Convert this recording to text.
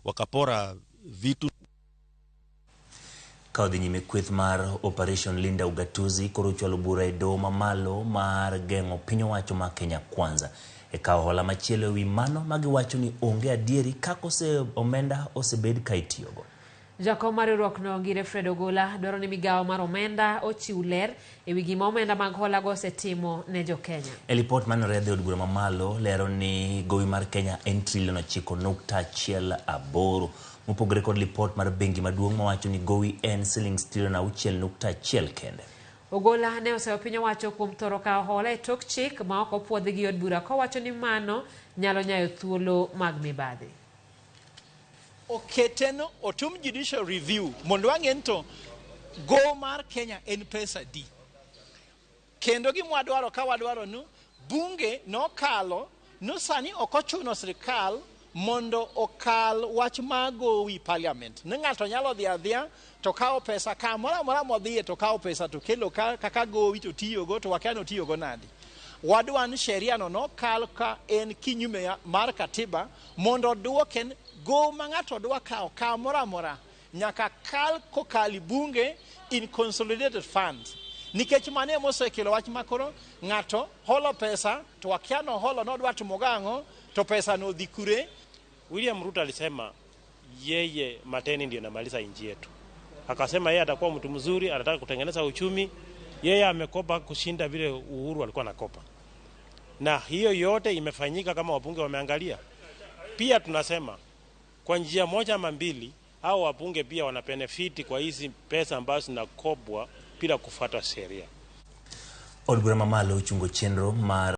wakapora vitu. Kaudhi nyime kweth mar Operation Linda Ugatuzi koro chwalo bura e doho mamalo mar geng'o piny owacho ma Kenya Kwanza e kawo hola machielo ewi mano magiwacho ni onge adieri kako omenda osebed ka itiyogo. Jakom mar riwruokno Ngire Fred Ogola dwaro ni migawo mar omenda ochiw ler ewi gima omenda mag hola go osetimo ne jo Kenya. E lipot manore e od bura mamalo lero ni gowi mar Kenya en $9.18. Mopogore kod lipot mar bengi maduong' mawacho ni gowi en $6.1 kende. Ogola ne oseyo piny owacho kuom thoro kawo hola e tok chik ma ok opuodhi gi od bura kowacho ni mano nyalo nyayo thuolo mag mibadhi. Oketeno otum judicial review mondo wang'ento go mar Kenya en pesa di. Kendo gimwadwaro ka wadwaro no bunge nokalo no sani okochuno sirkal mondo okal wach mago wi parliament. Ng'ato nyalo dhi adhiya to kawo pesa kamora modhiye to kawo pesa to kelo kaka gowi to tiyogo to wakia no tiyogo nadi. Wadwan sheria no nokal ka en kinyume mar katiba mondo duoken go mang'ato dwa kawo kamora nyaka kal kokali bunge in consolidated funds. Nikech mane mosekelo wach makoro ng'ato holo pesa to wakia no holo no dwa timo gang'o to pesa no dhi kure. William Ruto alisema yeye mateni ndio namaliza nchi yetu. Akasema yeye atakuwa mtu mzuri, anataka kutengeneza uchumi. Yeye amekopa kushinda vile Uhuru alikuwa anakopa. Na hiyo yote imefanyika kama wabunge wameangalia. Pia tunasema kwa njia moja ama mbili hao wabunge pia wana benefit kwa hizi pesa ambazo zinakopwa bila kufuata sheria. Od bura mamalo chungo chenro mar